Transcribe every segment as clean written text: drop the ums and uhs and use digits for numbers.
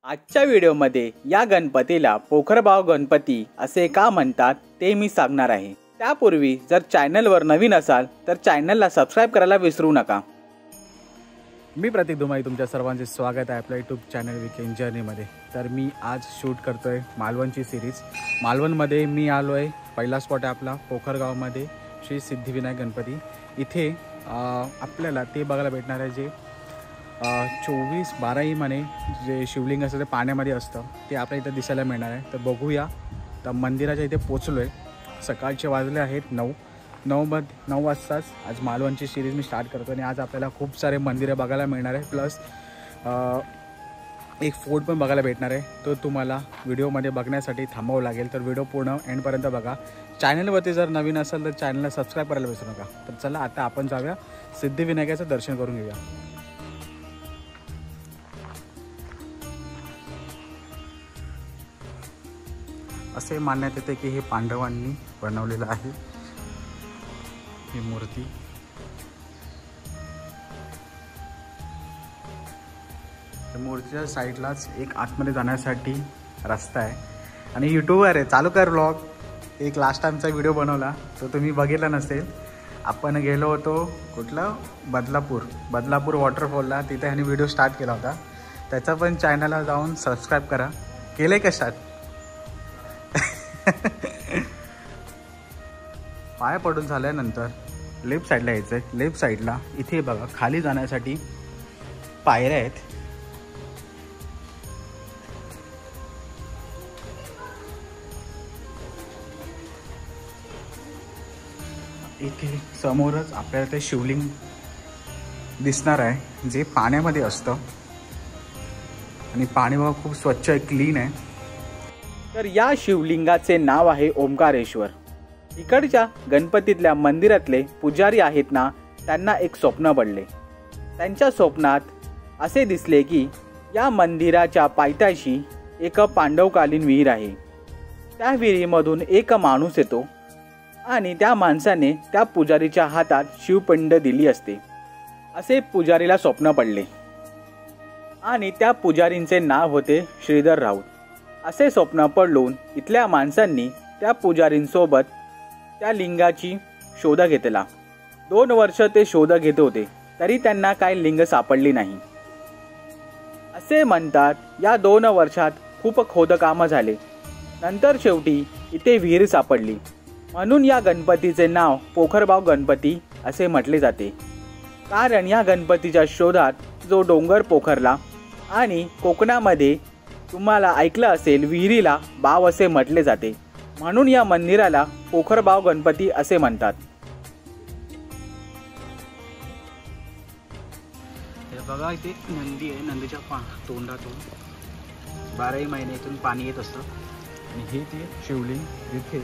आजच्या व्हिडिओमध्ये या गणपतीला पोखरबाव गणपती असे का म्हणतात ते मी सांगणार आहे। त्यापूर्वी जर चॅनलवर नवीन असाल तर चॅनलला सबस्क्राइब करायला विसरू नका। मी प्रतीक धुमाई तुमच्या सर्वांचे स्वागत आहे आपल्या यूट्यूब चॅनल वीकेंड जर्नीमध्ये। तर मी आज शूट करतोय मालवणची सिरीज। मालवणमध्ये मी आलो आहे, पहिला स्पॉट आहे आपला पोखरगावमध्ये श्री सिद्धिविनायक गणपती। इथे आपल्याला ते बघायला भेटणार आहे जे 24/12 महिने जे शिवलिंग असतं ते पाण्यामध्ये असतं ते आपल्या इथे दिसायला मिळणार आहे। तर बघूया। तर मंदिराच्या इथे पोचलो आहे, सकाळचे वाजले आहेत 9 वाजताच आज मालवणची सिरीज मी स्टार्ट करतो आणि आज आपल्याला खूप सारे मंदिरं बघायला मिळणार आहे, प्लस एक फोर्ट पण बघायला भेटणार आहे। तो तुम्हाला व्हिडिओमध्ये बघण्यासाठी थांबावं लागेल, तर व्हिडिओ पूर्ण एंडपर्यंत बघा। चॅनलवरती जर नवीन असेल तर चॅनलला सबस्क्राईब करायला विसरू नका। तर चला आता आपण जाऊया सिद्धिविनायकाचं दर्शन करून घेऊया। असे मानण्यात येते की हे पांडवांनी बनवलेलं आहे ही मूर्ती। मूर्तीच्या साईडलाच एक आतमध्ये जाण्यासाठी रस्ता आहे आणि यूट्यूबर आहे, चालू कर व्लॉग। एक लास्ट टाइमचा व्हिडिओ बनवला तो तुम्ही बघितला नसेल। आपण गेलो होतो कुठलं बदलापूर वॉटरफॉलला, तिथे ह्याने व्हिडिओ स्टार्ट केला होता। त्याचा पण चॅनलला जाऊन सबस्क्राईब करा। केलंय का स्टार्ट? पाय पडून झाल्यानंतर लेफ्ट साईडला यायचं आहे। लेफ्ट साईडला इथे बघा खाली जाण्यासाठी पायऱ्या आहेत। इथे समोरच आपल्याला ते शिवलिंग दिसणार आहे जे पाण्यामध्ये असतं आणि पाणी बघा खूप स्वच्छ आहे, क्लीन आहे। तर या शिवलिंगाचे नाव आहे ओंकारेश्वर। इकडच्या गणपतीतल्या मंदिरातले पुजारी आहेत ना, त्यांना एक स्वप्न पडले। त्यांच्या स्वप्नात असे दिसले की या मंदिराच्या पायथ्याशी एक पांडवकालीन विहीर आहे। त्या विहिरीमधून एक माणूस येतो आणि त्या माणसाने त्या पुजारीच्या हातात शिवपिंड दिली असते असे पुजारीला स्वप्न पडले आणि त्या पुजारींचे नाव होते श्रीधर राऊत। असे स्वप्न पडून इथल्या माणसांनी त्या पुजारींसोबत त्या लिंगाची शोध घेतला। 2 वर्ष ते शोध घेत होते तरी त्यांना काही लिंग सापडली नाही। असे म्हणतात या 2 वर्षात खूप खोदकाम झाले, नंतर शेवटी इथे विहीर सापडली। म्हणून या गणपतीचे नाव पोखरबाव गणपती असे म्हटले जाते, कारण या गणपतीच्या शोधात जो डोंगर पोखरला आणि कोकणामध्ये तुम्हाला ऐकलं असेल विहिरीला बाव असे म्हटले जाते, म्हणून या मंदिराला पोखरबाव गणपती असे म्हणतात। हे बघा इथे नंदी आहे, नंदीच्या तोंडातून 12 महिन्यातून पाणी येत असतं आणि हे ते शिवलिंग इथे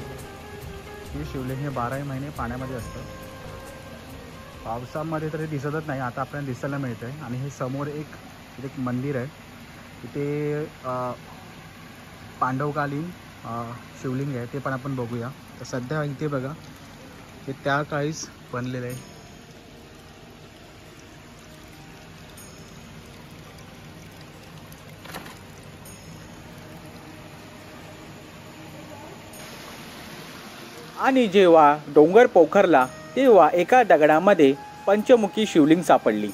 हे शिवलिंग हे 12 महिने पाण्यामध्ये असतं। पावसामध्ये तरी दिसतच नाही, आता आपल्याला दिसायला मिळतंय। आणि हे समोर एक मंदिर आहे, इथे पांडवकालीन शिवलिंग आहे, ते पण आपण बघूया। तर सध्या इथे बघा ते त्या काळीच बनलेलं आहे। आणि जेव्हा डोंगर पोखरला तेव्हा एका दगडामध्ये पंचमुखी शिवलिंग सापडली।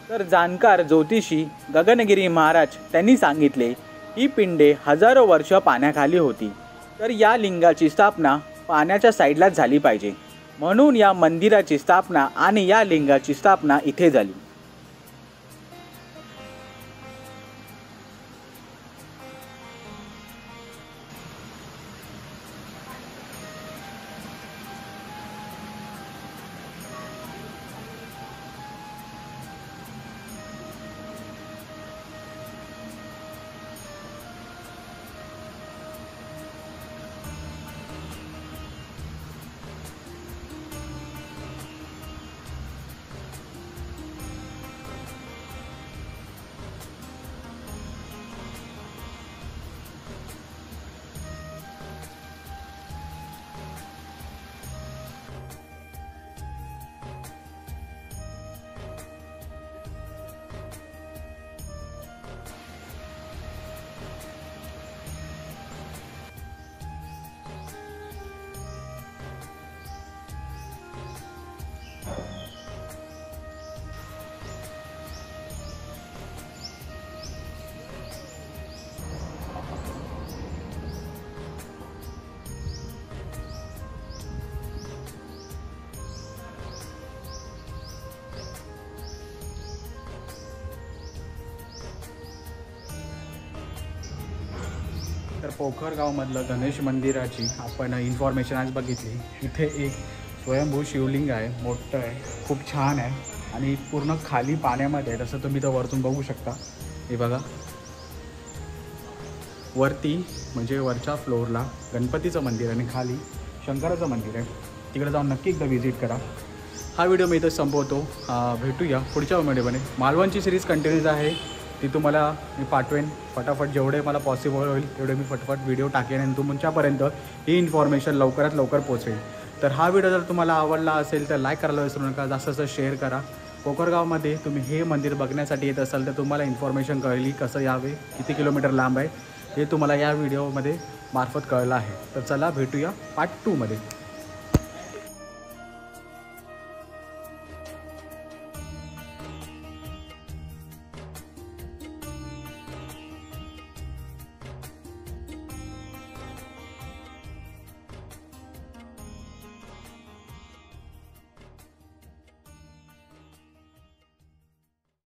तर जाणकार ज्योतिषी गगनगिरी महाराज त्यांनी सांगितले ही पिंडे हजारो वर्ष पाण्याखाली होती, तर या लिंगाची स्थापना पाण्याच्या साईडलाच झाली पाहिजे, म्हणून या मंदिराची स्थापना आणि या लिंगाची स्थापना इथे झाली। पोखरगावमधलं गणेश मंदिराची आपण इन्फॉर्मेशन आज बघितली. इथे एक स्वयंभू शिवलिंग आहे, मोठं आहे, खूप छान आहे आणि पूर्ण खाली पाण्यामध्ये आहे. तसं तुम्ही तर वरतून बघू शकता. हे बघा, वरती म्हणजे वरच्या फ्लोअरला गणपतीचं मंदिर आणि खाली शंकराचं मंदिर आहे. तिकडे जाऊन नक्की एकदा व्हिजिट करा. हा व्हिडिओ मी इथं संपवतो. भेटूया पुढच्या व्हिडिओमध्ये. मालवणची सिरीज कंटिन्यूज आहे, ती तुम्हाला मी पाठवेन फटाफट. जेवढे मला पॉसिबल होईल तेवढे मी फटफट व्हिडिओ टाकेन आणि तुमच्यापर्यंत ही इन्फॉर्मेशन लवकरात लवकर पोहोचेल. तर हा व्हिडिओ जर तुम्हाला आवडला असेल तर लाईक करायला विसरू नका, जास्त शेअर करा. पोखरगावमध्ये तुम्ही हे मंदिर बघण्यासाठी येत असाल तर तुम्हाला इन्फॉर्मेशन कळली, कसं यावे, किती किलोमीटर लांब आहे हे तुम्हाला या व्हिडिओमध्ये मार्फत कळलं आहे. तर चला भेटूया पार्ट 2 मध्ये.